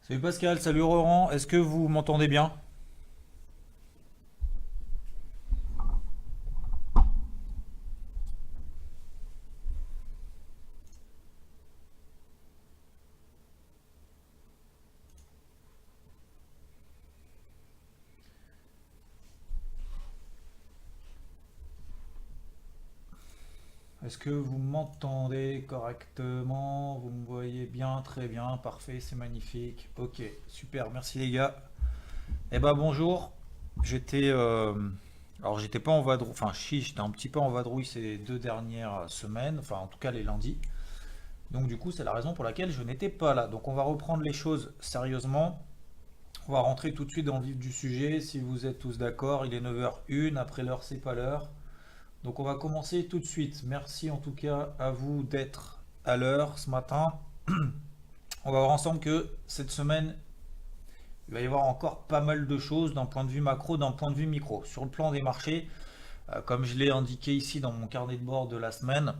Salut Pascal, salut Laurent, est-ce que vous m'entendez bien? Est-ce que vous m'entendez correctement? Vous me voyez bien, très bien, parfait, c'est magnifique. Ok, super, merci les gars. Eh ben bonjour, j'étais alors j'étais pas en vadrouille, enfin si, j'étais un petit peu en vadrouille ces 2 dernières semaines, enfin en tout cas les lundis. Donc du coup c'est la raison pour laquelle je n'étais pas là. Donc on va reprendre les choses sérieusement. On va rentrer tout de suite dans le vif du sujet. Si vous êtes tous d'accord, il est 9h01, après l'heure c'est pas l'heure. Donc on va commencer tout de suite. Merci en tout cas à vous d'être à l'heure ce matin. On va voir ensemble que cette semaine, il va y avoir encore pas mal de choses d'un point de vue macro, d'un point de vue micro. Sur le plan des marchés, comme je l'ai indiqué ici dans mon carnet de bord de la semaine,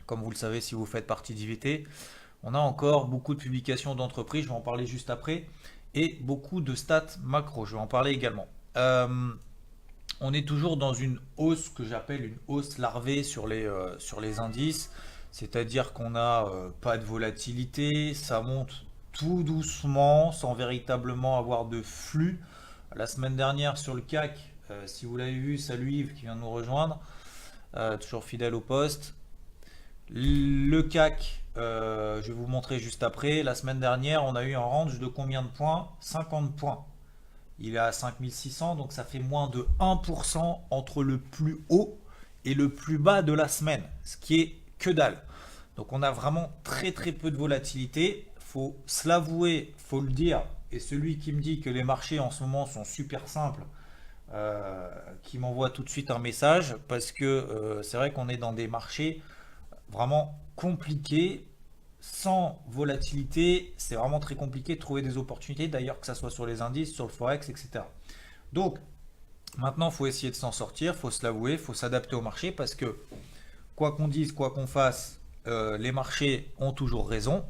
comme vous le savez si vous faites partie d'IVT, on a encore beaucoup de publications d'entreprises, je vais en parler juste après, et beaucoup de stats macro, je vais en parler également. On est toujours dans une hausse que j'appelle une hausse larvée sur les indices, c'est-à-dire qu'on n'a pas de volatilité, ça monte tout doucement sans véritablement avoir de flux. La semaine dernière sur le CAC, si vous l'avez vu, salut Yves qui vient de nous rejoindre, toujours fidèle au poste. Le CAC, je vais vous montrer juste après, la semaine dernière on a eu un range de combien de points? 50 points. Il est à 5600, donc ça fait moins de 1% entre le plus haut et le plus bas de la semaine, ce qui est que dalle. Donc on a vraiment très très peu de volatilité, faut se l'avouer, faut le dire. Et celui qui me dit que les marchés en ce moment sont super simples, qui m'envoie tout de suite un message, parce que c'est vrai qu'on est dans des marchés vraiment compliqués, sans volatilité, c'est vraiment très compliqué de trouver des opportunités, d'ailleurs que ce soit sur les indices, sur le forex, etc. Donc maintenant, il faut essayer de s'en sortir, il faut se l'avouer, il faut s'adapter au marché parce que quoi qu'on dise, quoi qu'on fasse, les marchés ont toujours raison,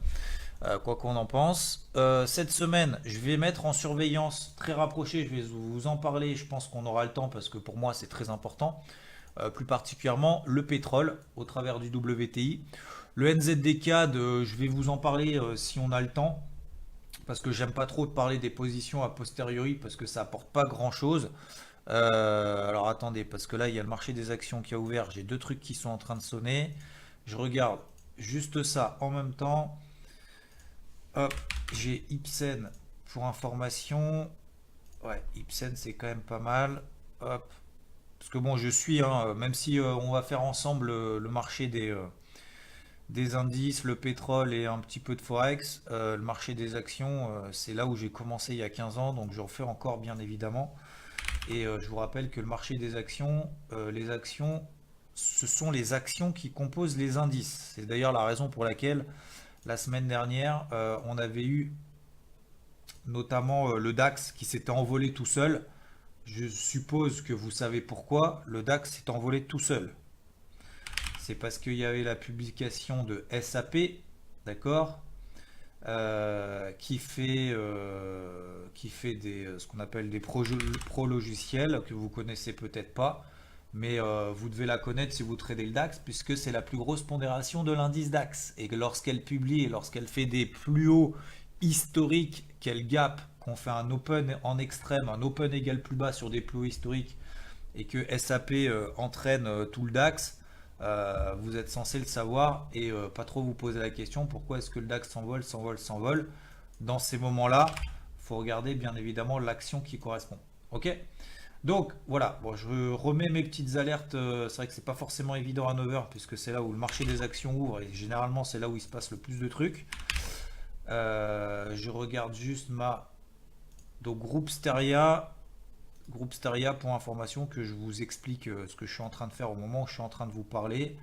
quoi qu'on en pense. Cette semaine, je vais mettre en surveillance très rapprochée, je vais vous en parler, je pense qu'on aura le temps parce que pour moi c'est très important. Plus particulièrement le pétrole au travers du WTI. Le NZDK, je vais vous en parler si on a le temps, parce que j'aime pas trop de parler des positions a posteriori, parce que ça apporte pas grand chose. Alors attendez, parce que là il y a le marché des actions qui a ouvert, j'ai deux trucs qui sont en train de sonner. Je regarde juste ça en même temps. Hop, j'ai Ipsen pour information. Ouais, Ipsen c'est quand même pas mal. Hop, parce que bon, je suis, hein, même si on va faire ensemble le marché des indices, le pétrole et un petit peu de Forex, le marché des actions, c'est là où j'ai commencé il y a 15 ans, donc je refais encore bien évidemment. Et je vous rappelle que le marché des actions, les actions, ce sont les actions qui composent les indices. C'est d'ailleurs la raison pour laquelle la semaine dernière, on avait eu notamment le DAX qui s'était envolé tout seul. Je suppose que vous savez pourquoi le DAX s'est envolé tout seul. C'est parce qu'il y avait la publication de SAP, d'accord, qui fait ce qu'on appelle des pro-logiciels que vous connaissez peut-être pas, mais vous devez la connaître si vous tradez le DAX, puisque c'est la plus grosse pondération de l'indice DAX. Et que lorsqu'elle publie et lorsqu'elle fait des plus hauts historiques, qu'elle gap, qu'on fait un open en extrême, un open égal plus bas sur des plus hauts historiques, et que SAP entraîne tout le DAX, vous êtes censé le savoir et pas trop vous poser la question pourquoi est-ce que le DAX s'envole, s'envole, s'envole. Dans ces moments-là, il faut regarder bien évidemment l'action qui correspond. Ok. Donc voilà, bon, je remets mes petites alertes. C'est vrai que c'est pas forcément évident à 9h puisque c'est là où le marché des actions ouvre et généralement c'est là où il se passe le plus de trucs. Je regarde juste ma donc groupe Steria pour information que je vous explique ce que je suis en train de faire au moment où je suis en train de vous parler.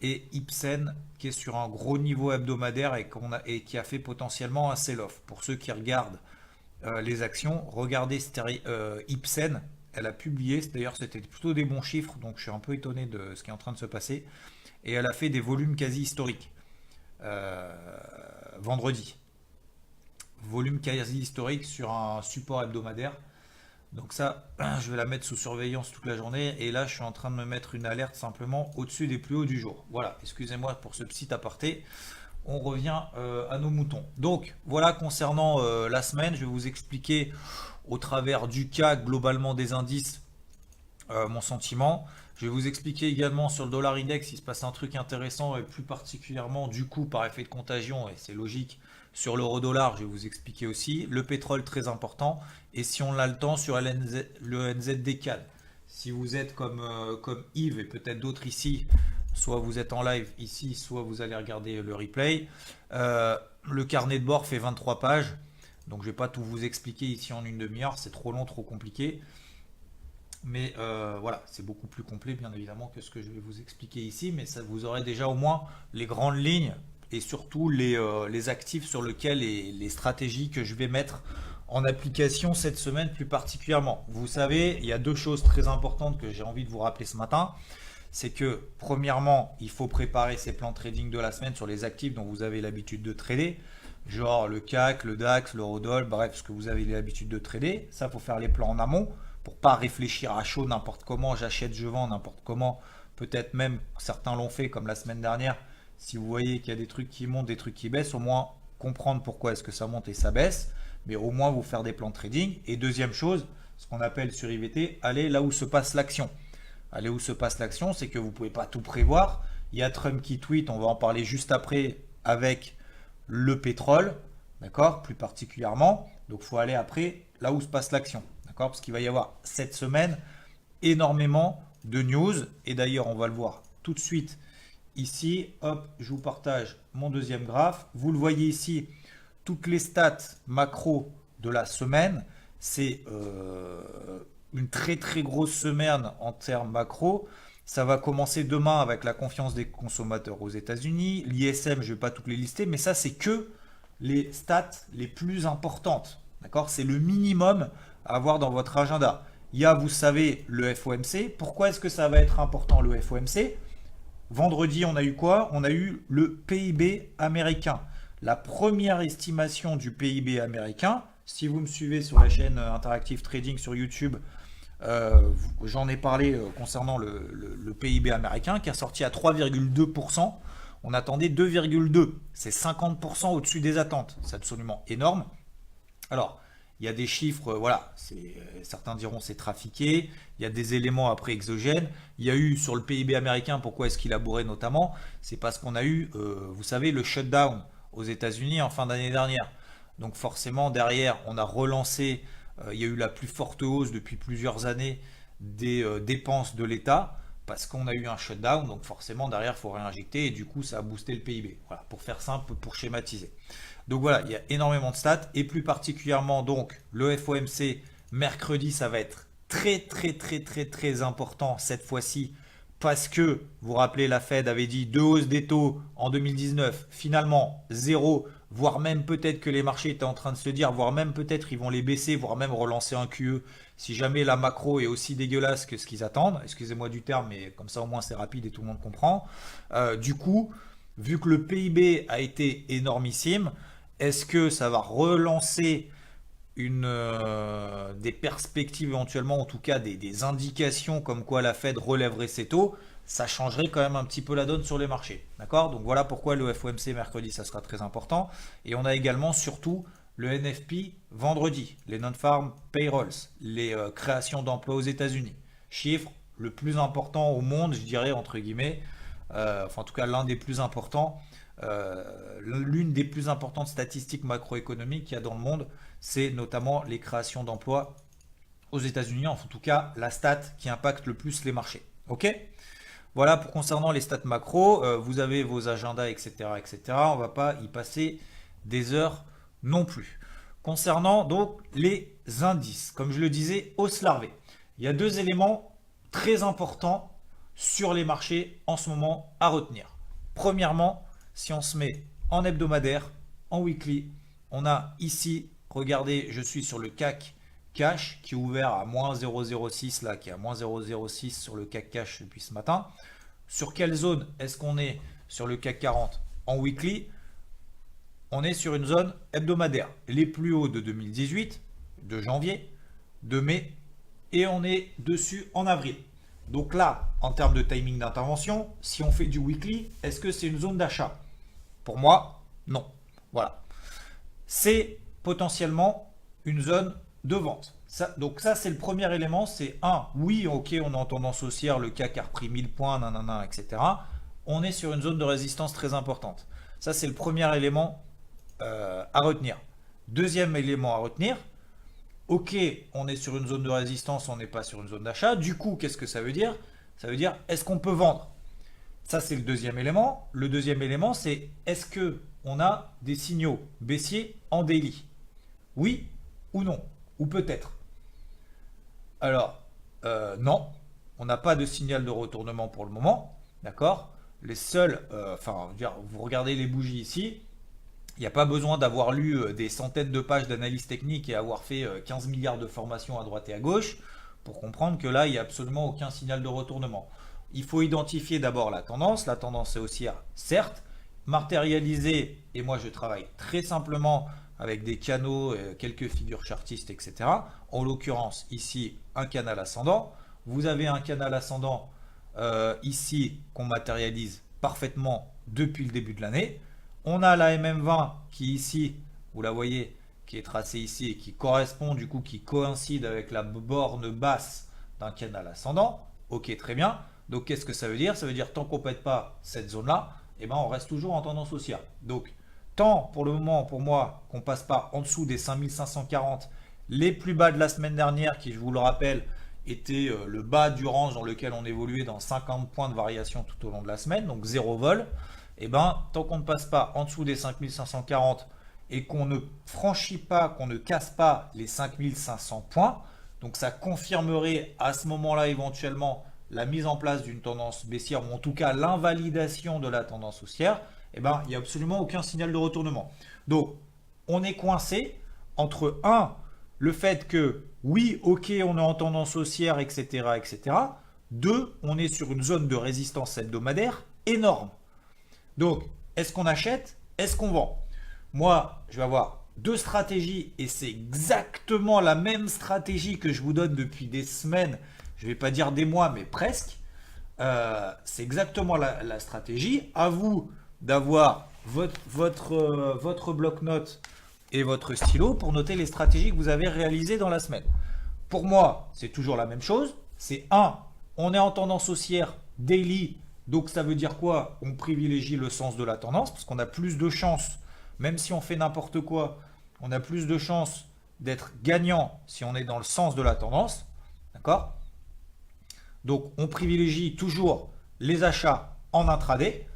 Et Ipsen qui est sur un gros niveau hebdomadaire et qui a fait potentiellement un sell-off. Pour ceux qui regardent les actions, regardez Ipsen, elle a publié, d'ailleurs c'était plutôt des bons chiffres, donc je suis un peu étonné de ce qui est en train de se passer, et elle a fait des volumes quasi historiques vendredi. volume quasi historique sur un support hebdomadaire. Donc ça, je vais la mettre sous surveillance toute la journée. Et là, je suis en train de me mettre une alerte simplement au-dessus des plus hauts du jour. Voilà, excusez-moi pour ce petit aparté. On revient à nos moutons. Donc voilà concernant la semaine, je vais vous expliquer au travers du cas globalement des indices mon sentiment. Je vais vous expliquer également sur le dollar index, il se passe un truc intéressant et plus particulièrement du coup par effet de contagion, et c'est logique, sur l'euro dollar, je vais vous expliquer aussi. Le pétrole très important, et si on a le temps sur le NZD CAD. Si vous êtes comme Yves et peut-être d'autres ici, soit vous êtes en live ici, soit vous allez regarder le replay. Le carnet de bord fait 23 pages, donc je ne vais pas tout vous expliquer ici en une demi-heure, c'est trop long, trop compliqué. Mais voilà, c'est beaucoup plus complet bien évidemment que ce que je vais vous expliquer ici, mais ça vous aurez déjà au moins les grandes lignes et surtout les actifs sur lesquels et les stratégies que je vais mettre en application cette semaine plus particulièrement. Vous savez, il y a deux choses très importantes que j'ai envie de vous rappeler ce matin. C'est que premièrement, il faut préparer ses plans de trading de la semaine sur les actifs dont vous avez l'habitude de trader, genre le CAC, le DAX, l'eurodoll, bref, ce que vous avez l'habitude de trader. Ça, il faut faire les plans en amont pour pas réfléchir à chaud n'importe comment, j'achète, je vends n'importe comment. Peut-être même certains l'ont fait comme la semaine dernière. Si vous voyez qu'il y a des trucs qui montent, des trucs qui baissent, au moins comprendre pourquoi est-ce que ça monte et ça baisse, mais au moins vous faire des plans de trading. Et deuxième chose, ce qu'on appelle sur IVT, aller là où se passe l'action. Aller où se passe l'action, c'est que vous ne pouvez pas tout prévoir. Il y a Trump qui tweet, on va en parler juste après avec le pétrole, d'accord, plus particulièrement. Donc il faut aller après là où se passe l'action, d'accord, parce qu'il va y avoir cette semaine énormément de news. Et d'ailleurs, on va le voir tout de suite ici. Hop, je vous partage mon deuxième graphe. Vous le voyez ici, toutes les stats macro de la semaine. C'est une très très grosse semaine en termes macro. Ça va commencer demain avec la confiance des consommateurs aux États-Unis, l'ISM, je ne vais pas toutes les lister, mais ça c'est que les stats les plus importantes. D'accord? C'est le minimum à avoir dans votre agenda. Il y a, vous savez, le FOMC. Pourquoi est-ce que ça va être important le FOMC? Vendredi, on a eu quoi? On a eu le PIB américain. La première estimation du PIB américain, si vous me suivez sur la chaîne Interactive Trading sur YouTube, j'en ai parlé concernant le PIB américain qui est sorti à 3,2%. On attendait 2,2%. C'est 50% au-dessus des attentes. C'est absolument énorme. Alors, il y a des chiffres, voilà, certains diront c'est trafiqué. Il y a des éléments après exogènes. Il y a eu sur le PIB américain, pourquoi est-ce qu'il a bourré notamment? C'est parce qu'on a eu, vous savez, le shutdown aux États-Unis en fin d'année dernière. Donc forcément, derrière, on a relancé, il y a eu la plus forte hausse depuis plusieurs années des dépenses de l'État parce qu'on a eu un shutdown. Donc forcément, derrière, il faut réinjecter et du coup, ça a boosté le PIB. Voilà, pour faire simple, pour schématiser. Donc voilà, il y a énormément de stats et plus particulièrement donc le FOMC mercredi, ça va être très très très très très important cette fois-ci parce que vous vous rappelez, la Fed avait dit 2 hausses des taux en 2019, finalement 0, voire même peut-être que les marchés étaient en train de se dire, voire même peut-être ils vont les baisser, voire même relancer un QE si jamais la macro est aussi dégueulasse que ce qu'ils attendent. Excusez-moi du terme, mais comme ça au moins c'est rapide et tout le monde comprend. Du coup, vu que le PIB a été énormissime, est-ce que ça va relancer des perspectives éventuellement, en tout cas des indications comme quoi la Fed relèverait ses taux? Ça changerait quand même un petit peu la donne sur les marchés. D'accord? Donc voilà pourquoi le FOMC mercredi, ça sera très important. Et on a également surtout le NFP vendredi, les non-farm payrolls, les créations d'emplois aux États-Unis. Chiffre le plus important au monde, je dirais, entre guillemets, enfin en tout cas l'un des plus importants. L'une des plus importantes statistiques macroéconomiques qu'il y a dans le monde, c'est notamment les créations d'emplois aux États-Unis, en tout cas la stat qui impacte le plus les marchés. Ok? Voilà pour concernant les stats macro, vous avez vos agendas, etc., etc. On ne va pas y passer des heures non plus. Concernant donc les indices, comme je le disais, hausse larvée. Il y a deux éléments très importants sur les marchés en ce moment à retenir. Premièrement, si on se met en hebdomadaire, en weekly, on a ici, regardez, je suis sur le CAC Cash qui est ouvert à moins 0,06 là, qui est à moins 0,06 sur le CAC Cash depuis ce matin. Sur quelle zone est-ce qu'on est sur le CAC 40 en weekly? on est sur une zone hebdomadaire. Les plus hauts de 2018, de janvier, de mai, et on est dessus en avril. Donc là, en termes de timing d'intervention, si on fait du weekly, est-ce que c'est une zone d'achat? Pour moi, non. Voilà. C'est potentiellement une zone de vente. Donc ça, c'est le premier élément. C'est oui, ok, on est en tendance haussière, le CAC a repris 1000 points, nanana, etc. On est sur une zone de résistance très importante. Ça, c'est le premier élément à retenir. Deuxième élément à retenir, ok, on est sur une zone de résistance, on n'est pas sur une zone d'achat. Du coup, qu'est-ce que ça veut dire? Ça veut dire, est-ce qu'on peut vendre? Ça, c'est le deuxième élément. Le deuxième élément, c'est est-ce qu'on a des signaux baissiers en daily? Oui ou non? Ou peut-être? Alors, non, on n'a pas de signal de retournement pour le moment. D'accord? Les seuls, vous regardez les bougies ici, il n'y a pas besoin d'avoir lu des centaines de pages d'analyse technique et avoir fait 15 milliards de formations à droite et à gauche pour comprendre que là, il n'y a absolument aucun signal de retournement. Il faut identifier d'abord la tendance. La tendance est haussière, certes, matérialisée, et moi je travaille très simplement avec des canaux, quelques figures chartistes, etc. En l'occurrence, ici, un canal ascendant. Vous avez un canal ascendant ici qu'on matérialise parfaitement depuis le début de l'année. On a la MM20 qui ici, vous la voyez, qui est tracée ici et qui correspond du coup, qui coïncide avec la borne basse d'un canal ascendant. Ok, très bien. Donc qu'est-ce que ça veut dire? Ça veut dire tant qu'on ne pète pas cette zone-là, eh ben, on reste toujours en tendance haussière. Donc tant pour le moment, pour moi, qu'on ne passe pas en dessous des 5540, les plus bas de la semaine dernière, qui je vous le rappelle, était le bas du range dans lequel on évoluait dans 50 points de variation tout au long de la semaine, donc 0 vol, et ben, tant qu'on ne passe pas en dessous des 5540 et qu'on ne franchit pas, qu'on ne casse pas les 5500 points, donc ça confirmerait à ce moment-là éventuellement la mise en place d'une tendance baissière ou en tout cas l'invalidation de la tendance haussière, et ben, il n'y a absolument aucun signal de retournement. Donc, on est coincé entre le fait que oui, ok, on est en tendance haussière, etc., etc. 2, on est sur une zone de résistance hebdomadaire énorme. Donc, est-ce qu'on achète? Est-ce qu'on vend? Moi, je vais avoir deux stratégies et c'est exactement la même stratégie que je vous donne depuis des semaines. Je ne vais pas dire des mois, mais presque. C'est exactement la stratégie. À vous d'avoir votre bloc-notes et votre stylo pour noter les stratégies que vous avez réalisées dans la semaine. Pour moi, c'est toujours la même chose. C'est on est en tendance haussière daily. Donc ça veut dire quoi? On privilégie le sens de la tendance parce qu'on a plus de chances, même si on fait n'importe quoi, on a plus de chances d'être gagnant si on est dans le sens de la tendance. D'accord? Donc on privilégie toujours les achats en intraday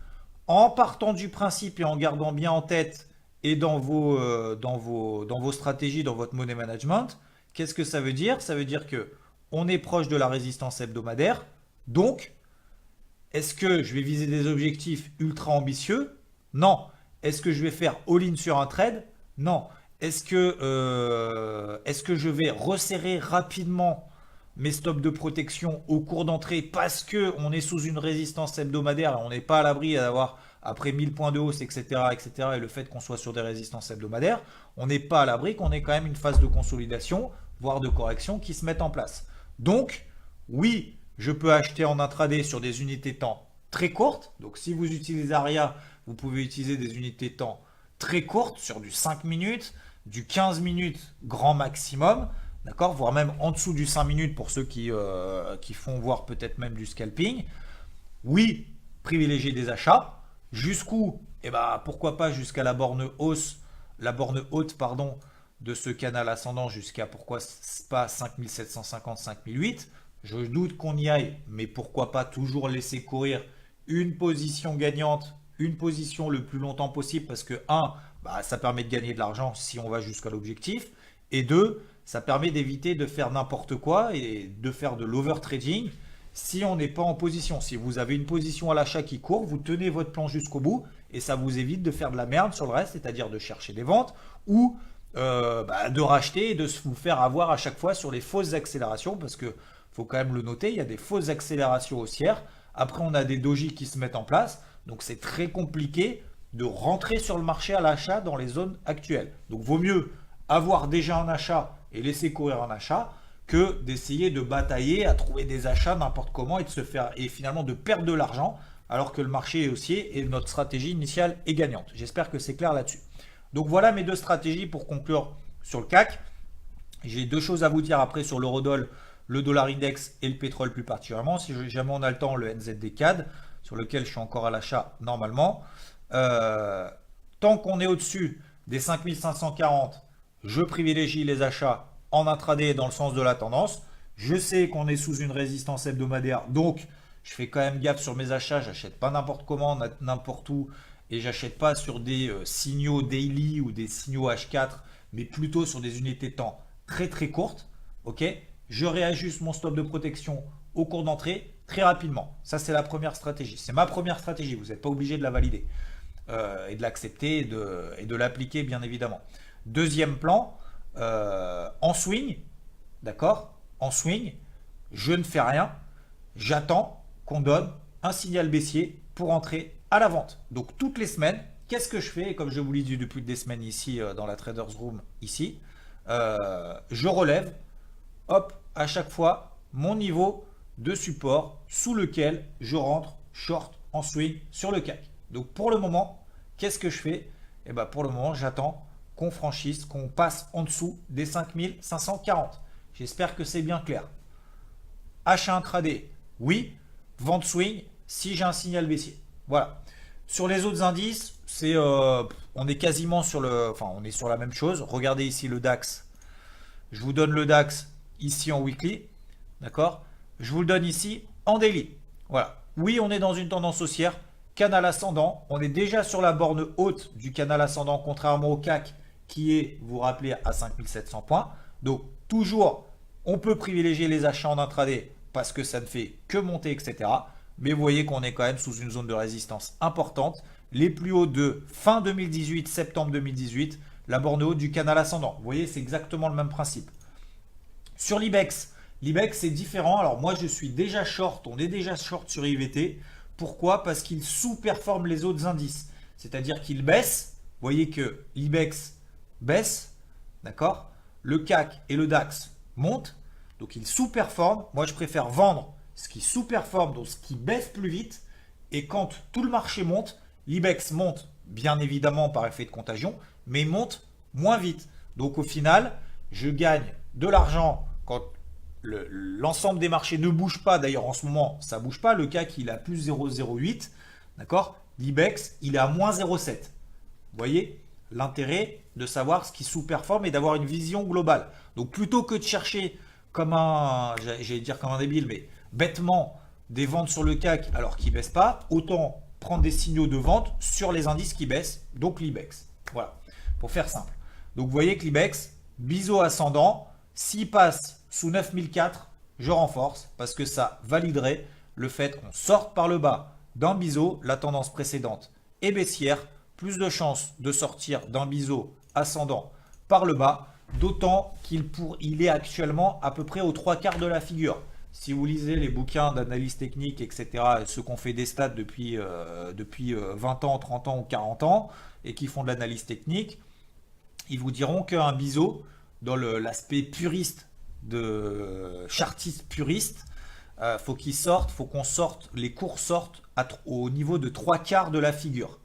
en partant du principe et en gardant bien en tête et dans vos stratégies, dans votre money management. Qu'est-ce que ça veut dire? Ça veut dire que on est proche de la résistance hebdomadaire. Donc, est-ce que je vais viser des objectifs ultra ambitieux? Non. Est-ce que je vais faire all-in sur un trade? Non. Est-ce que je vais resserrer rapidement mes stops de protection au cours d'entrée parce qu'on est sous une résistance hebdomadaire et on n'est pas à l'abri d'avoir après 1000 points de hausse, etc., etc., et le fait qu'on soit sur des résistances hebdomadaires, on n'est pas à l'abri qu'on ait quand même une phase de consolidation, voire de correction qui se mette en place. Donc, oui, je peux acheter en intraday sur des unités temps très courtes. Donc, si vous utilisez ARIA, vous pouvez utiliser des unités temps très courtes sur du 5 minutes, du 15 minutes grand maximum, d'accord, voire même en dessous du 5 minutes pour ceux qui font voir peut-être même du scalping. Oui, privilégier des achats. Jusqu'où? Eh ben, pourquoi pas jusqu'à la borne haute, pardon, de ce canal ascendant jusqu'à pourquoi pas 5750, 5008. Je doute qu'on y aille, mais pourquoi pas toujours laisser courir une position gagnante, une position le plus longtemps possible parce que ça permet de gagner de l'argent si on va jusqu'à l'objectif et 2, ça permet d'éviter de faire n'importe quoi et de faire de l'overtrading si on n'est pas en position. Si vous avez une position à l'achat qui court, vous tenez votre plan jusqu'au bout et ça vous évite de faire de la merde sur le reste, c'est-à-dire de chercher des ventes ou de racheter et de vous faire avoir à chaque fois sur les fausses accélérations parce que faut quand même le noter, il y a des fausses accélérations haussières. Après, on a des dojis qui se mettent en place, donc c'est très compliqué de rentrer sur le marché à l'achat dans les zones actuelles. Donc vaut mieux avoir déjà un achat et laisser courir un achat que d'essayer de batailler à trouver des achats n'importe comment et de se faire et finalement de perdre de l'argent alors que le marché est haussier et notre stratégie initiale est gagnante. J'espère que c'est clair là-dessus. Donc voilà mes deux stratégies pour conclure sur le CAC. J'ai deux choses à vous dire après sur l'eurodoll, le dollar index et le pétrole plus particulièrement. Si jamais on a le temps, le NZD CAD, sur lequel je suis encore à l'achat normalement. Tant qu'on est au-dessus des 5540, je privilégie les achats en intraday dans le sens de la tendance. Je sais qu'on est sous une résistance hebdomadaire, donc je fais quand même gaffe sur mes achats. J'achète pas n'importe comment, n'importe où, et j'achète pas sur des signaux daily ou des signaux H4, mais plutôt sur des unités de temps très très courtes. Ok, je réajuste mon stop de protection au cours d'entrée très rapidement. Ça, c'est la première stratégie. C'est ma première stratégie. Vous n'êtes pas obligé de la valider et de l'accepter et de l'appliquer, bien évidemment. Deuxième plan, en swing, d'accord? En swing, je ne fais rien. J'attends qu'on donne un signal baissier pour entrer à la vente. Donc, toutes les semaines, qu'est-ce que je fais? Et comme je vous l'ai dit depuis des semaines ici dans la Traders Room, ici, je relève, hop, à chaque fois, mon niveau de support sous lequel je rentre short en swing sur le CAC. Donc pour le moment, qu'est-ce que je fais? Et ben pour le moment, j'attends qu'on franchisse, qu'on passe en dessous des 5540. J'espère que c'est bien clair. Achat intraday, oui. Vente swing, si j'ai un signal baissier. Voilà. Sur les autres indices, on est quasiment sur on est sur la même chose. Regardez ici le DAX. Je vous donne le DAX ici en weekly, d'accord? Je vous le donne ici en daily. Voilà. Oui, on est dans une tendance haussière, canal ascendant. On est déjà sur la borne haute du canal ascendant, contrairement au CAC qui est, vous vous rappelez, à 5700 points. Donc, toujours, on peut privilégier les achats en intraday parce que ça ne fait que monter, etc. Mais vous voyez qu'on est quand même sous une zone de résistance importante. Les plus hauts de fin 2018, septembre 2018, la borne haute du canal ascendant. Vous voyez, c'est exactement le même principe. Sur l'IBEX, c'est différent. Alors moi, je suis déjà short. On est déjà short sur IVT. Pourquoi? Parce qu'il sous-performe les autres indices. C'est-à-dire qu'il baisse. Vous voyez que l'IBEX baisse. D'accord? Le CAC et le DAX montent. Donc il sous-performe. Moi, je préfère vendre ce qui sous-performe, donc ce qui baisse plus vite. Et quand tout le marché monte, l'IBEX monte, bien évidemment par effet de contagion, mais monte moins vite. Donc au final, je gagne de l'argent quand l'ensemble des marchés ne bouge pas. D'ailleurs, en ce moment, ça ne bouge pas. Le CAC, il est à plus 0,08. D'accord? L'IBEX, il est à moins 0,7. Vous voyez l'intérêt de savoir ce qui sous-performe et d'avoir une vision globale. Donc plutôt que de chercher comme j'allais dire comme un débile, mais bêtement des ventes sur le CAC alors qu'il ne baisse pas, autant prendre des signaux de vente sur les indices qui baissent, donc l'IBEX. Voilà, pour faire simple. Donc vous voyez que l'IBEX, biseau ascendant, s'il passe sous 9004, je renforce parce que ça validerait le fait qu'on sorte par le bas d'un biseau, la tendance précédente est baissière, plus de chances de sortir d'un biseau ascendant par le bas, d'autant qu'il est actuellement à peu près aux 3/4 de la figure. Si vous lisez les bouquins d'analyse technique, etc., ceux qu'on fait des stats depuis 20 ans, 30 ans ou 40 ans, et qui font de l'analyse technique, ils vous diront qu'un biseau, dans l'aspect puriste, chartiste puriste, faut qu'on sorte, les cours sortent au niveau de 3/4 de la figure.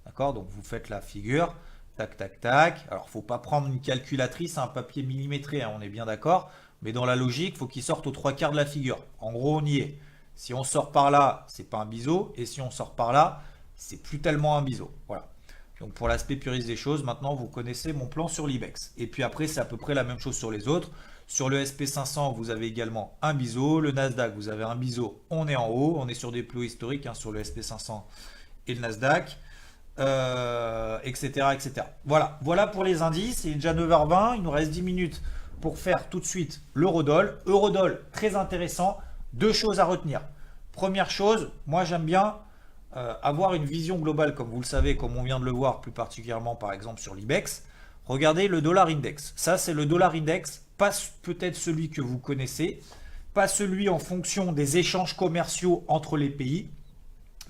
D'accord? Donc vous faites la figure, tac, tac, tac. Alors, il ne faut pas prendre une calculatrice, un papier millimétré, hein, on est bien d'accord. Mais dans la logique, il faut qu'il sorte aux 3/4 de la figure. En gros, on y est. Si on sort par là, c'est pas un biseau. Et si on sort par là, c'est plus tellement un biseau. Voilà. Donc pour l'aspect puriste des choses, maintenant vous connaissez mon plan sur l'IBEX. Et puis après, c'est à peu près la même chose sur les autres. Sur le SP500, vous avez également un biseau. Le Nasdaq, vous avez un biseau. On est en haut. On est sur des plus hauts historiques hein, sur le SP500 et le Nasdaq. Etc., etc. Voilà pour les indices. Il est déjà 9h20. Il nous reste 10 minutes pour faire tout de suite l'eurodoll. Eurodoll, très intéressant. Deux choses à retenir. Première chose, moi j'aime bien avoir une vision globale, comme vous le savez, comme on vient de le voir, plus particulièrement par exemple sur l'IBEX. Regardez le dollar index. Ça, c'est le dollar index, pas peut-être celui que vous connaissez, pas celui en fonction des échanges commerciaux entre les pays,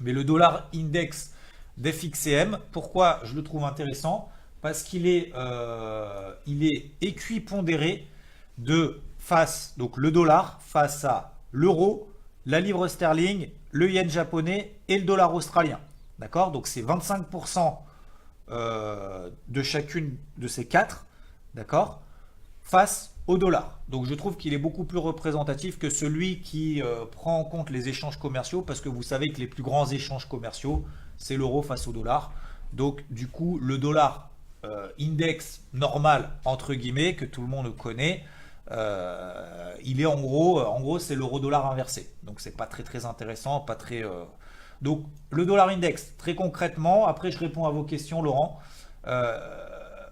mais le dollar index d'FXCM. Pourquoi je le trouve intéressant? Parce il est équipondéré de face, donc le dollar face à l'euro, la livre sterling, le yen japonais et le dollar australien. D'accord? Donc c'est 25% de chacune de ces quatre, d'accord, face au dollar. Donc je trouve qu'il est beaucoup plus représentatif que celui qui prend en compte les échanges commerciaux, parce que vous savez que les plus grands échanges commerciaux, c'est l'euro face au dollar. Donc du coup, le dollar index normal, entre guillemets, que tout le monde connaît, il est en gros c'est l'euro-dollar inversé. Donc c'est pas très intéressant, pas très... Donc le dollar index, très concrètement, après je réponds à vos questions, Laurent.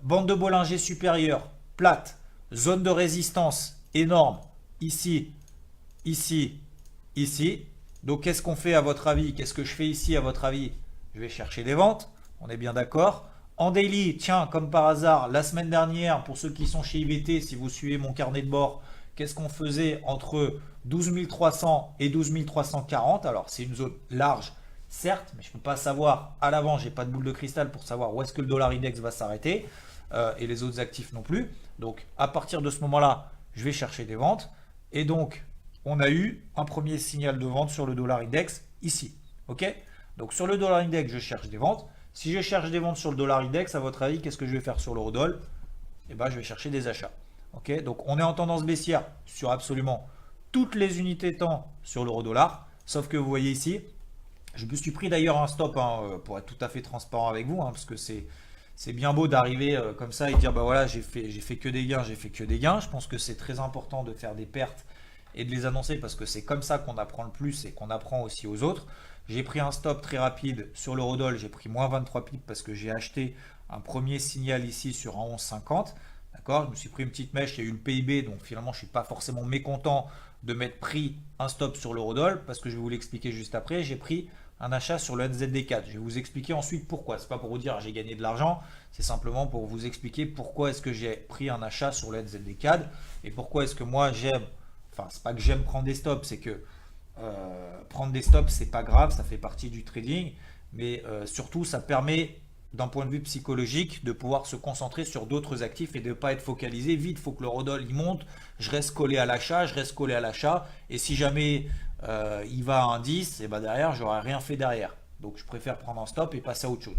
Bande de Bollinger supérieure, plate, zone de résistance énorme, ici, ici, ici. Donc qu'est-ce qu'on fait à votre avis? Qu'est-ce que je fais ici à votre avis? Je vais chercher des ventes, on est bien d'accord. En daily, tiens, comme par hasard, la semaine dernière, pour ceux qui sont chez IVT, si vous suivez mon carnet de bord, qu'est-ce qu'on faisait entre 12 300 et 12 340? Alors c'est une zone large, certes, mais je ne peux pas savoir à l'avant, j'ai pas de boule de cristal pour savoir où est-ce que le dollar index va s'arrêter, et les autres actifs non plus. Donc à partir de ce moment-là, je vais chercher des ventes, et donc on a eu un premier signal de vente sur le dollar index ici. Ok? Donc sur le dollar index, je cherche des ventes. Si je cherche des ventes sur le dollar index, à votre avis, qu'est-ce que je vais faire sur l'eurodoll? Eh ben, je vais chercher des achats. Ok? Donc on est en tendance baissière sur absolument toutes les unités temps sur l'euro-dollar. Sauf que vous voyez ici, je me suis pris d'ailleurs un stop hein, pour être tout à fait transparent avec vous, hein, parce que c'est bien beau d'arriver comme ça et dire bah voilà, j'ai fait que des gains, j'ai fait que des gains. Je pense que c'est très important de faire des pertes et de les annoncer parce que c'est comme ça qu'on apprend le plus et qu'on apprend aussi aux autres. J'ai pris un stop très rapide sur l'eurodoll, j'ai pris moins 23 pips parce que j'ai acheté un premier signal ici sur un 11,50. D'accord? Je me suis pris une petite mèche, il y a eu le PIB, donc finalement je ne suis pas forcément mécontent de m'être pris un stop sur l'eurodoll parce que je vais vous l'expliquer juste après. J'ai pris un achat sur le NZD4. Je vais vous expliquer ensuite pourquoi. C'est pas pour vous dire j'ai gagné de l'argent, c'est simplement pour vous expliquer pourquoi est-ce que j'ai pris un achat sur le NZD4 et pourquoi est-ce que moi j'aime, enfin c'est pas que j'aime prendre des stops, c'est que prendre des stops c'est pas grave, ça fait partie du trading, mais surtout ça permet d'un point de vue psychologique de pouvoir se concentrer sur d'autres actifs et de ne pas être focalisé. Vite, il faut que l'eurodoll il monte, je reste collé à l'achat, et si jamais il va à un 10, et ben derrière, j'aurais rien fait derrière. Donc je préfère prendre un stop et passer à autre chose.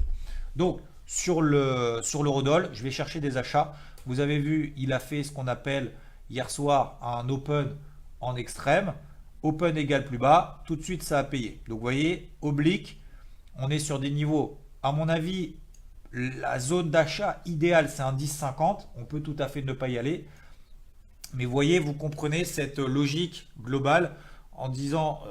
Donc sur l'eurodoll, je vais chercher des achats. Vous avez vu, il a fait ce qu'on appelle hier soir un open en extrême. Open égale plus bas, tout de suite ça a payé. Donc vous voyez, oblique, on est sur des niveaux. À mon avis, la zone d'achat idéale, c'est un 10,50. On peut tout à fait ne pas y aller. Mais vous voyez, vous comprenez cette logique globale en disant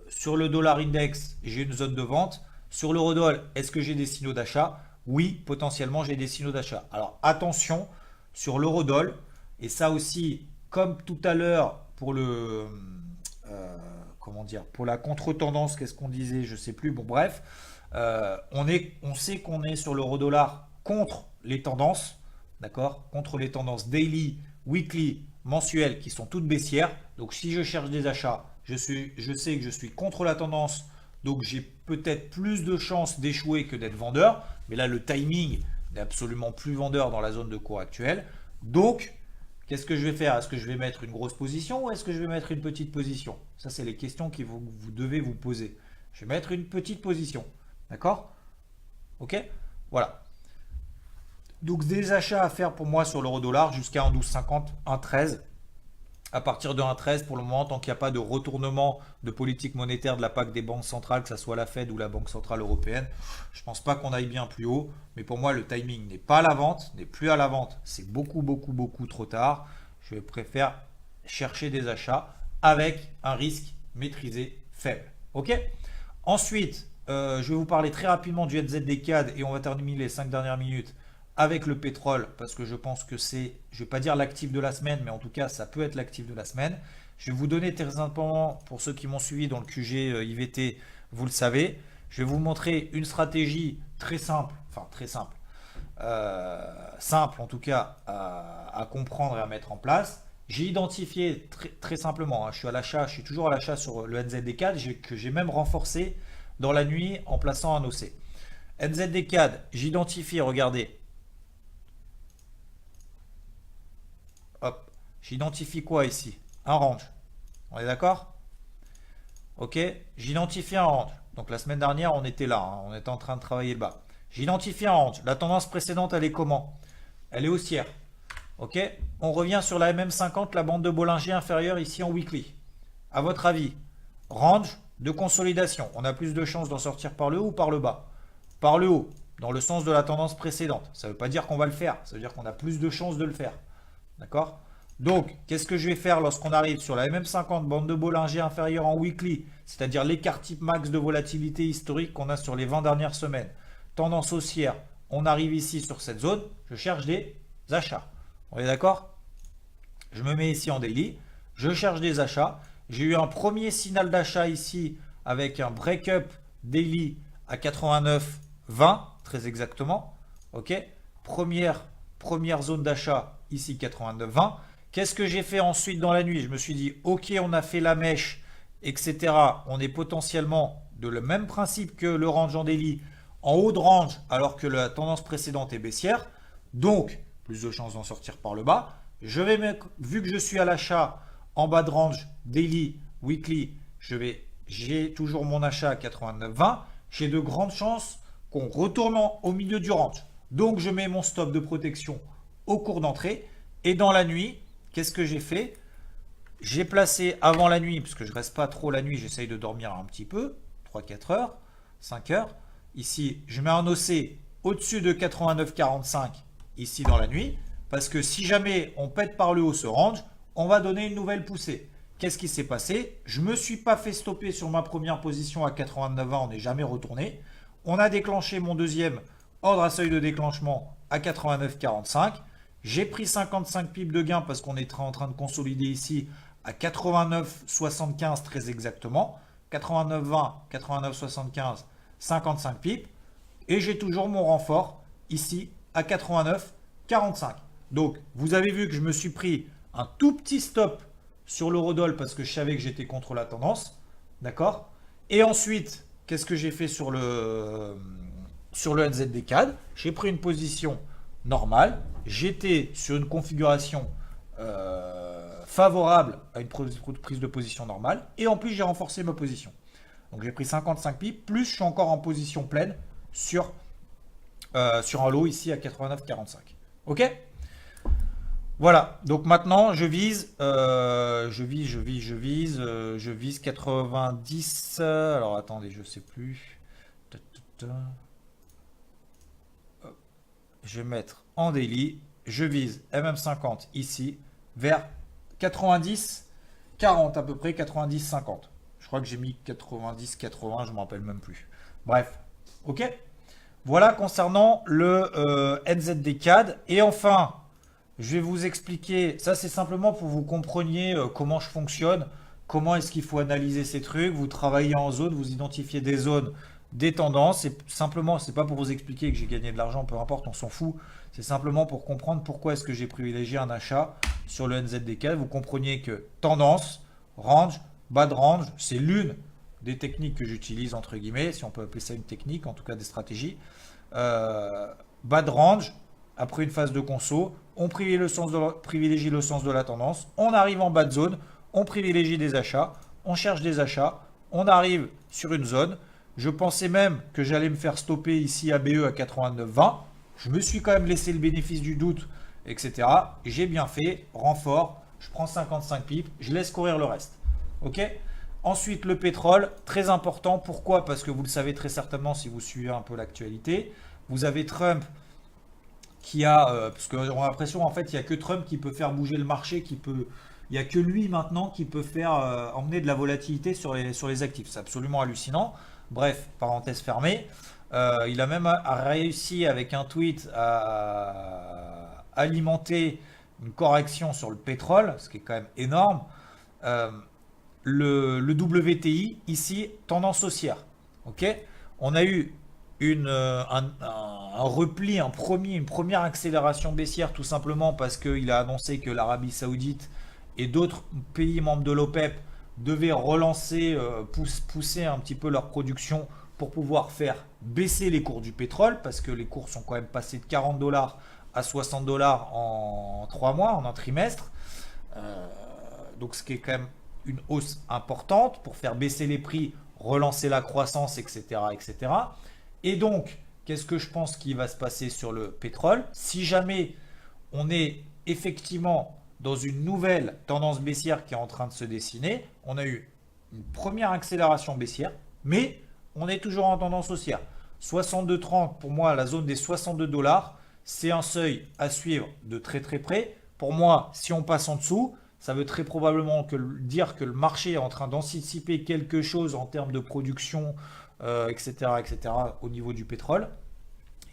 sur le dollar index, j'ai une zone de vente. Sur l'eurodoll, est-ce que j'ai des signaux d'achat? Oui, potentiellement, j'ai des signaux d'achat. Alors attention, sur l'eurodoll, et ça aussi, comme tout à l'heure pour le... comment dire, pour la contre-tendance, qu'est-ce qu'on disait? Je sais plus. Bon, bref. On sait qu'on est sur l'euro-dollar contre les tendances, d'accord? Contre les tendances daily, weekly, mensuelles qui sont toutes baissières. Donc si je cherche des achats, je sais que je suis contre la tendance, donc j'ai peut-être plus de chances d'échouer que d'être vendeur. Mais là, le timing n'est absolument plus vendeur dans la zone de cours actuelle. Donc, qu'est-ce que je vais faire? Est-ce que je vais mettre une grosse position ou est-ce que je vais mettre une petite position? Ça, c'est les questions que vous devez vous poser. Je vais mettre une petite position. D'accord? Ok? Voilà. Donc des achats à faire pour moi sur l'euro-dollar jusqu'à 1,1250, 1,13. À partir de 1,13 pour le moment, tant qu'il n'y a pas de retournement de politique monétaire de la PAC des banques centrales, que ce soit la Fed ou la Banque Centrale Européenne, je ne pense pas qu'on aille bien plus haut. Mais pour moi, le timing n'est pas à la vente, n'est plus à la vente. C'est beaucoup trop tard. Je préfère chercher des achats avec un risque maîtrisé faible. Ok? Ensuite, je vais vous parler très rapidement du NZD-CAD et on va terminer les 5 dernières minutes avec le pétrole parce que je pense que c'est, je ne vais pas dire l'actif de la semaine, mais en tout cas ça peut être l'actif de la semaine. Je vais vous donner très simplement, pour ceux qui m'ont suivi dans le QG IVT, vous le savez, je vais vous montrer une stratégie très simple, enfin très simple, simple en tout cas à comprendre et à mettre en place. J'ai identifié très simplement, hein, je suis toujours à l'achat sur le NZD-CAD que j'ai même renforcé dans la nuit en plaçant un OC. NZD-CAD, j'identifie, regardez. Hop, j'identifie quoi ici? Un range. On est d'accord? Ok, j'identifie un range. Donc la semaine dernière, on était là, hein, on était en train de travailler le bas. J'identifie un range. La tendance précédente, elle est comment? Elle est haussière. Ok, on revient sur la MM50, la bande de Bollinger inférieure ici en weekly. À votre avis, range de consolidation, on a plus de chances d'en sortir par le haut ou par le bas? Par le haut, dans le sens de la tendance précédente. Ça ne veut pas dire qu'on va le faire, ça veut dire qu'on a plus de chances de le faire. D'accord? Donc, qu'est-ce que je vais faire lorsqu'on arrive sur la MM50, bande de Bollinger inférieure en weekly, c'est-à-dire l'écart type max de volatilité historique qu'on a sur les 20 dernières semaines, tendance haussière, on arrive ici sur cette zone, je cherche des achats. On est d'accord? Je me mets ici en daily, je cherche des achats. J'ai eu un premier signal d'achat ici avec un break-up daily à 89,20, très exactement. Ok? Première zone d'achat ici 89,20. Qu'est-ce que j'ai fait ensuite dans la nuit? Je me suis dit, ok, on a fait la mèche, etc. On est potentiellement de le même principe que le range en daily, en haut de range, alors que la tendance précédente est baissière. Donc, plus de chances d'en sortir par le bas. Je vais mettre, vu que je suis à l'achat en bas de range, daily, weekly, j'ai toujours mon achat à 89,20. J'ai de grandes chances qu'on retourne au milieu du range. Donc, je mets mon stop de protection au cours d'entrée. Et dans la nuit, qu'est-ce que j'ai fait? J'ai placé avant la nuit, parce que je ne reste pas trop la nuit, j'essaye de dormir un petit peu, 3-4 heures, 5 heures. Ici, je mets un OC au-dessus de 89,45 ici dans la nuit, parce que si jamais on pète par le haut ce range, on va donner une nouvelle poussée. Qu'est-ce qui s'est passé? Je ne me suis pas fait stopper sur ma première position à 89,20, on n'est jamais retourné. On a déclenché mon deuxième ordre à seuil de déclenchement à 89,45. J'ai pris 55 pips de gain parce qu'on est en train de consolider ici à 89,75 très exactement. 89,20, 89,75, 55 pips. Et j'ai toujours mon renfort ici à 89,45. Donc, vous avez vu que je me suis pris un tout petit stop sur l'eurodoll parce que je savais que j'étais contre la tendance. D'accord? Et ensuite, qu'est-ce que j'ai fait sur le NZD-CAD? J'ai pris une position normale. J'étais sur une configuration favorable à une prise de position normale. Et en plus, j'ai renforcé ma position. Donc, j'ai pris 55 pips. Plus, je suis encore en position pleine sur un lot ici à 89,45. Ok? Voilà, donc maintenant je vise 90. Alors attendez, je sais plus. Je vais mettre en daily. Je vise MM50 ici vers 90, 40 à peu près, 90, 50. Je crois que j'ai mis 90, 80, je ne me rappelle même plus. Bref, ok. Voilà concernant le NZD-CAD. Et enfin, je vais vous expliquer, ça c'est simplement pour que vous compreniez comment je fonctionne, comment est-ce qu'il faut analyser ces trucs, vous travaillez en zone, vous identifiez des zones, des tendances, et simplement, c'est pas pour vous expliquer que j'ai gagné de l'argent, peu importe, on s'en fout, c'est simplement pour comprendre pourquoi est-ce que j'ai privilégié un achat sur le NZD-CAD, vous compreniez que tendance, range, bas de range, c'est l'une des techniques que j'utilise, entre guillemets, si on peut appeler ça une technique, en tout cas des stratégies, bas de range, après une phase de conso, on privilégie le sens de la tendance, on arrive en bas de zone, on privilégie des achats, on cherche des achats, on arrive sur une zone. Je pensais même que j'allais me faire stopper ici à BE à 89,20. Je me suis quand même laissé le bénéfice du doute, etc. J'ai bien fait, renfort, je prends 55 pips, je laisse courir le reste. Ok? Ensuite, le pétrole, très important. Pourquoi? Parce que vous le savez très certainement si vous suivez un peu l'actualité. Vous avez Trump qui a, parce qu'on a l'impression en fait il n'y a que Trump qui peut faire bouger le marché, il n'y a que lui maintenant qui peut faire emmener de la volatilité sur les actifs. C'est absolument hallucinant. Bref, parenthèse fermée. Il a même réussi avec un tweet à alimenter une correction sur le pétrole, ce qui est quand même énorme. Le WTI ici tendance haussière. Ok, on a eu un repli, une première accélération baissière tout simplement parce qu'il a annoncé que l'Arabie Saoudite et d'autres pays membres de l'OPEP devaient relancer, pousser un petit peu leur production pour pouvoir faire baisser les cours du pétrole, parce que les cours sont quand même passés de 40 dollars à 60 dollars en 3 mois, en un trimestre. Euh, donc ce qui est quand même une hausse importante pour faire baisser les prix, relancer la croissance, etc. etc. Et donc, qu'est-ce que je pense qui va se passer sur le pétrole? Si jamais on est effectivement dans une nouvelle tendance baissière qui est en train de se dessiner, on a eu une première accélération baissière, mais on est toujours en tendance haussière. 62,30 pour moi, la zone des 62 dollars, c'est un seuil à suivre de très très près. Pour moi, si on passe en dessous, ça veut très probablement dire que le marché est en train d'anticiper quelque chose en termes de production, etc., etc., au niveau du pétrole.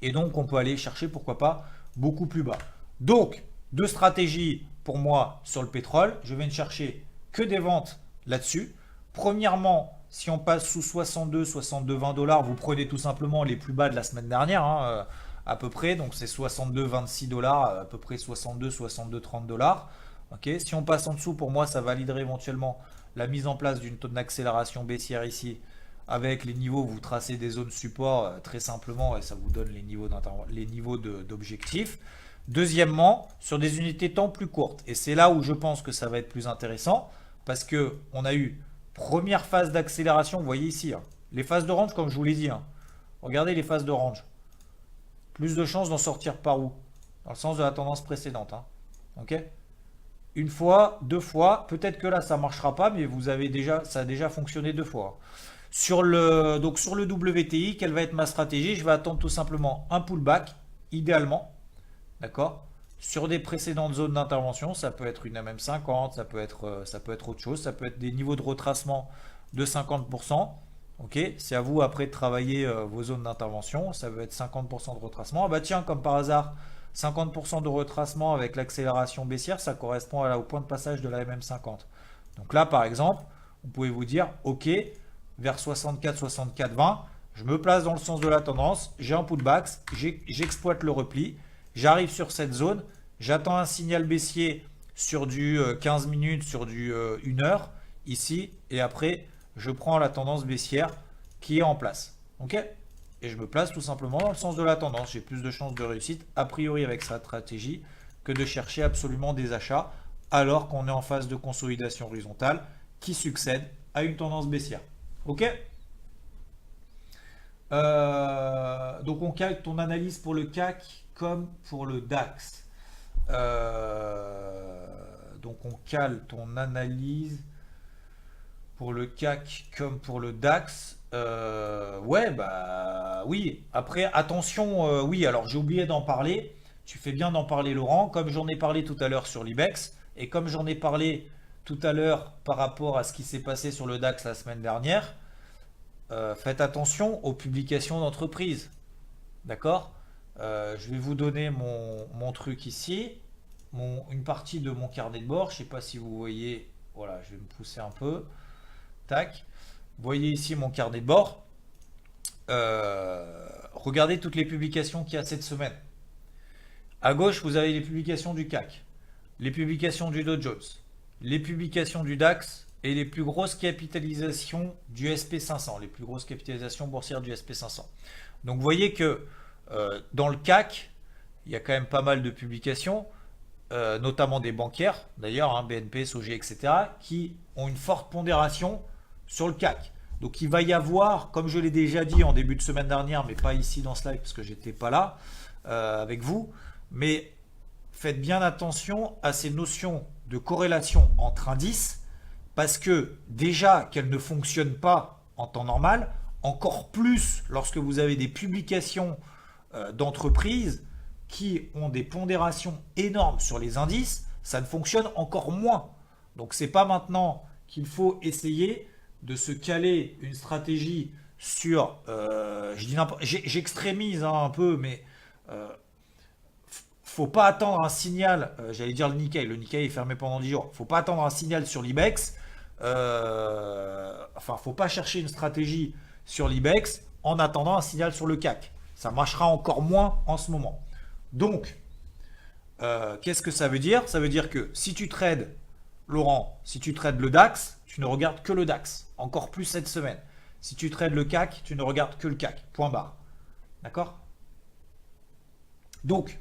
Et donc, on peut aller chercher, pourquoi pas, beaucoup plus bas. Donc, deux stratégies pour moi sur le pétrole. Je vais ne chercher que des ventes là-dessus. Premièrement, si on passe sous 62, 62, 20 dollars, vous prenez tout simplement les plus bas de la semaine dernière, hein, à peu près. Donc, c'est 62, 26 dollars, à peu près 62, 62, 30 dollars. Okay. Si on passe en dessous, pour moi, ça validerait éventuellement la mise en place d'une taux d'accélération baissière ici. Avec les niveaux, vous tracez des zones support très simplement et ça vous donne les niveaux d'objectifs. Deuxièmement, sur des unités temps plus courtes. Et c'est là où je pense que ça va être plus intéressant parce que on a eu première phase d'accélération. Vous voyez ici, hein, les phases de range, comme je vous l'ai dit. Hein. Regardez les phases de range. Plus de chances d'en sortir par où? Dans le sens de la tendance précédente. Hein. Ok? Une fois, deux fois, peut-être que là ça ne marchera pas, mais ça a déjà fonctionné deux fois. Donc sur le WTI, quelle va être ma stratégie? Je vais attendre tout simplement un pullback, idéalement, d'accord? Sur des précédentes zones d'intervention, ça peut être une MM50, ça peut être autre chose, ça peut être des niveaux de retracement de 50%. Ok, c'est à vous après de travailler vos zones d'intervention, ça veut être 50% de retracement. Ah bah tiens, comme par hasard, 50% de retracement avec l'accélération baissière, ça correspond au point de passage de la MM50. Donc là, par exemple, vous pouvez vous dire, ok, vers 64, 64, 20, je me place dans le sens de la tendance, j'ai un pullback, j'exploite le repli, j'arrive sur cette zone, j'attends un signal baissier sur du 15 minutes, sur du 1 heure, ici, et après, je prends la tendance baissière qui est en place. Ok? Et je me place tout simplement dans le sens de la tendance. J'ai plus de chances de réussite, a priori avec sa stratégie, que de chercher absolument des achats, alors qu'on est en phase de consolidation horizontale qui succède à une tendance baissière. Ok? Donc on calque ton analyse pour le CAC comme pour le DAX. Donc on cale ton analyse pour le CAC comme pour le DAX. Ouais, bah oui. Après, attention, oui, alors j'ai oublié d'en parler. Tu fais bien d'en parler, Laurent, comme j'en ai parlé tout à l'heure sur l'IBEX, et comme j'en ai parlé tout à l'heure par rapport à ce qui s'est passé sur le DAX la semaine dernière, faites attention aux publications d'entreprise. D'accord? Je vais vous donner mon truc ici, une partie de mon carnet de bord. Je ne sais pas si vous voyez. Voilà, je vais me pousser un peu. Tac. Vous voyez ici mon carnet de bord. Regardez toutes les publications qu'il y a cette semaine. À gauche, vous avez les publications du CAC, les publications du Dow Jones, les publications du DAX et les plus grosses capitalisations du SP500, les plus grosses capitalisations boursières du SP500. Donc vous voyez que dans le CAC, il y a quand même pas mal de publications, notamment des bancaires, d'ailleurs, hein, BNP, SOG, etc., qui ont une forte pondération sur le CAC. Donc il va y avoir, comme je l'ai déjà dit en début de semaine dernière, mais pas ici dans ce live parce que j'étais pas là avec vous, mais faites bien attention à ces notions de corrélation entre indices, parce que déjà qu'elles ne fonctionnent pas en temps normal, encore plus lorsque vous avez des publications d'entreprises qui ont des pondérations énormes sur les indices, ça ne fonctionne encore moins. Donc c'est pas maintenant qu'il faut essayer de se caler une stratégie sur, j'extrémise hein, un peu, mais faut pas attendre un signal, j'allais dire le Nikkei est fermé pendant 10 jours, faut pas attendre un signal sur l'IBEX, faut pas chercher une stratégie sur l'IBEX en attendant un signal sur le CAC. Ça marchera encore moins en ce moment. Donc, qu'est-ce que ça veut dire? Ça veut dire que si tu trades, Laurent, si tu trades le DAX, tu ne regardes que le DAX, encore plus cette semaine. Si tu trades le CAC, tu ne regardes que le CAC. Point barre. D'accord? Donc,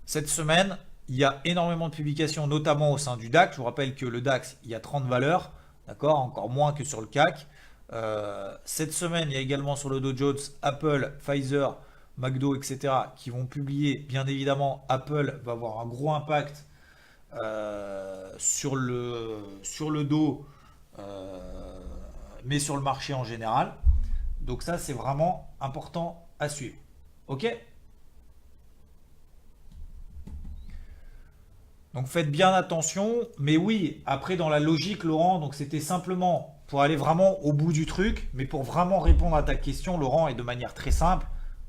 cette semaine, il y a énormément de publications, notamment au sein du DAX. Je vous rappelle que le DAX, il y a 30 valeurs, d'accord, encore moins que sur le CAC. Cette semaine, il y a également sur le Dow Jones, Apple, Pfizer, McDo, etc. qui vont publier. Bien évidemment, Apple va avoir un gros impact sur le Dow, mais sur le marché en général. Donc ça, c'est vraiment important à suivre. Ok? Donc faites bien attention, mais oui, après dans la logique, Laurent, donc c'était simplement pour aller vraiment au bout du truc, mais pour vraiment répondre à ta question, Laurent, et de manière très simple,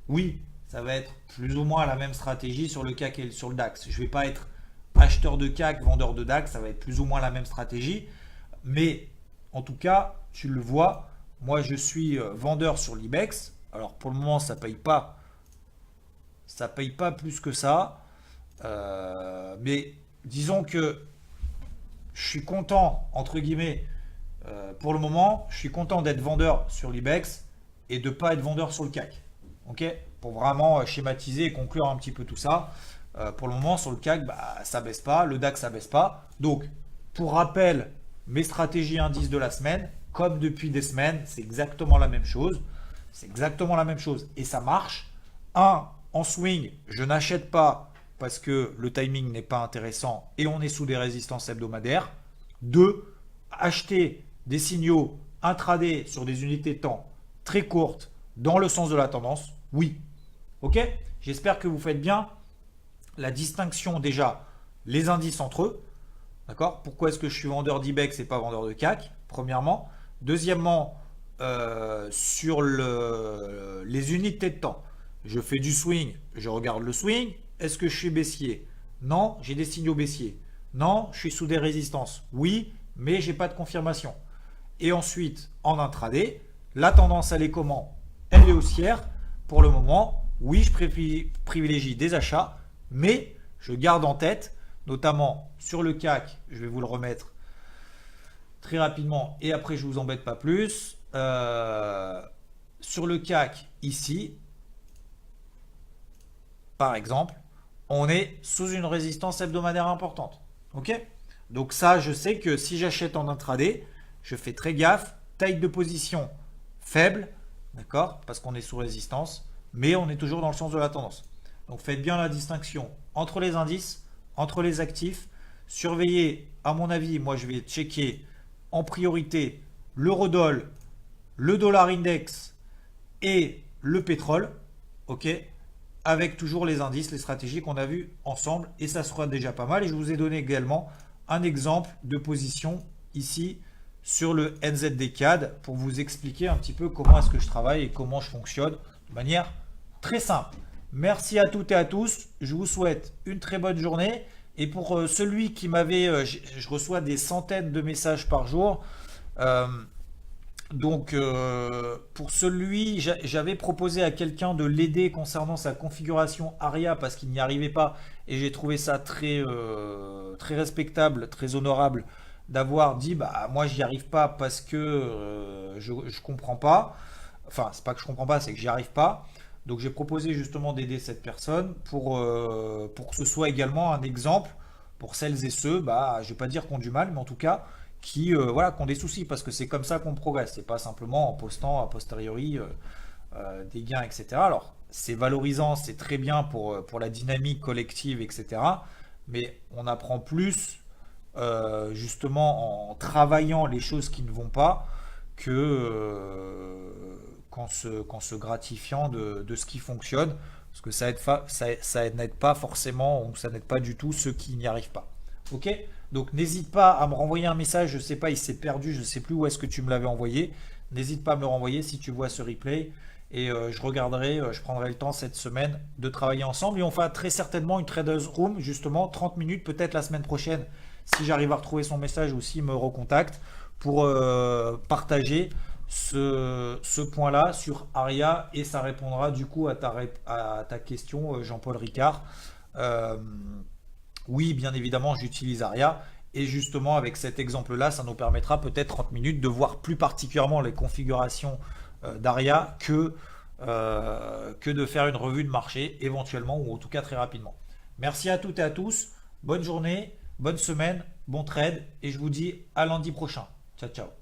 oui, ça va être plus ou moins la même stratégie sur le CAC et sur le DAX. Je ne vais pas être acheteur de CAC, vendeur de DAX, ça va être plus ou moins la même stratégie, mais en tout cas, tu le vois, moi je suis vendeur sur l'IBEX. Alors pour le moment, ça paye pas plus que ça. Mais disons que je suis content, entre guillemets, pour le moment, je suis content d'être vendeur sur l'IBEX et de ne pas être vendeur sur le CAC. Ok? Pour vraiment schématiser et conclure un petit peu tout ça. Pour le moment, sur le CAC, bah, ça baisse pas, le DAX, ça baisse pas. Donc, pour rappel, mes stratégies indices de la semaine, comme depuis des semaines, c'est exactement la même chose. C'est exactement la même chose. Et ça marche. En swing, je n'achète pas parce que le timing n'est pas intéressant et on est sous des résistances hebdomadaires. 2, acheter des signaux intraday sur des unités de temps très courtes dans le sens de la tendance. Oui. Ok? J'espère que vous faites bien la distinction déjà, les indices entre eux. D'accord? Pourquoi est-ce que je suis vendeur d'IBEX et pas vendeur de CAC? Premièrement. Deuxièmement, sur les unités de temps. Je fais du swing, je regarde le swing. Est-ce que je suis baissier? Non, j'ai des signaux baissiers. Non, je suis sous des résistances. Oui, mais j'ai pas de confirmation. Et ensuite, en intraday, la tendance, elle est comment? Elle est haussière. Pour le moment, oui, je privilégie des achats, mais je garde en tête, notamment sur le CAC, je vais vous le remettre très rapidement et après je vous embête pas plus. Sur le CAC, ici, par exemple, on est sous une résistance hebdomadaire importante. Ok? Donc ça, je sais que si j'achète en intraday, je fais très gaffe. Taille de position faible, d'accord? Parce qu'on est sous résistance, mais on est toujours dans le sens de la tendance. Donc faites bien la distinction entre les indices, entre les actifs. Surveillez, à mon avis, moi je vais checker en priorité l'eurodoll, le dollar index et le pétrole. Ok? Avec toujours les indices, les stratégies qu'on a vues ensemble. Et ça sera déjà pas mal. Et je vous ai donné également un exemple de position ici sur le NZD-CAD pour vous expliquer un petit peu comment est-ce que je travaille et comment je fonctionne de manière très simple. Merci à toutes et à tous. Je vous souhaite une très bonne journée. Et pour celui qui m'avait... je reçois des centaines de messages par jour. Donc, pour celui, j'avais proposé à quelqu'un de l'aider concernant sa configuration ARIA parce qu'il n'y arrivait pas et j'ai trouvé ça très respectable, très honorable d'avoir dit bah moi j'y arrive pas parce que je comprends pas. Enfin, c'est pas que je comprends pas, c'est que j'y arrive pas. Donc, j'ai proposé justement d'aider cette personne pour que ce soit également un exemple pour celles et ceux, bah, je vais pas dire qui ont du mal, mais en tout cas voilà, qui ont des soucis, parce que c'est comme ça qu'on progresse. C'est pas simplement en postant a posteriori des gains, etc. Alors, c'est valorisant, c'est très bien pour la dynamique collective, etc. Mais on apprend plus justement en travaillant les choses qui ne vont pas que qu'en se gratifiant de ce qui fonctionne. Parce que ça n'aide pas forcément, ou ça n'aide pas du tout ceux qui n'y arrivent pas. Ok? Donc n'hésite pas à me renvoyer un message, je sais pas, il s'est perdu, je sais plus où est-ce que tu me l'avais envoyé. N'hésite pas à me le renvoyer si tu vois ce replay. Et je regarderai, je prendrai le temps cette semaine de travailler ensemble. Et on fera très certainement une Traders Room, justement, 30 minutes, peut-être la semaine prochaine, si j'arrive à retrouver son message ou s'il me recontacte, pour partager ce point-là sur Aria. Et ça répondra du coup à ta question, Jean-Paul Ricard. Oui, bien évidemment, j'utilise Aria Et justement, avec cet exemple-là, ça nous permettra peut-être 30 minutes de voir plus particulièrement les configurations d'ARIA que de faire une revue de marché éventuellement ou en tout cas très rapidement. Merci à toutes et à tous. Bonne journée, bonne semaine, bon trade et je vous dis à lundi prochain. Ciao, ciao.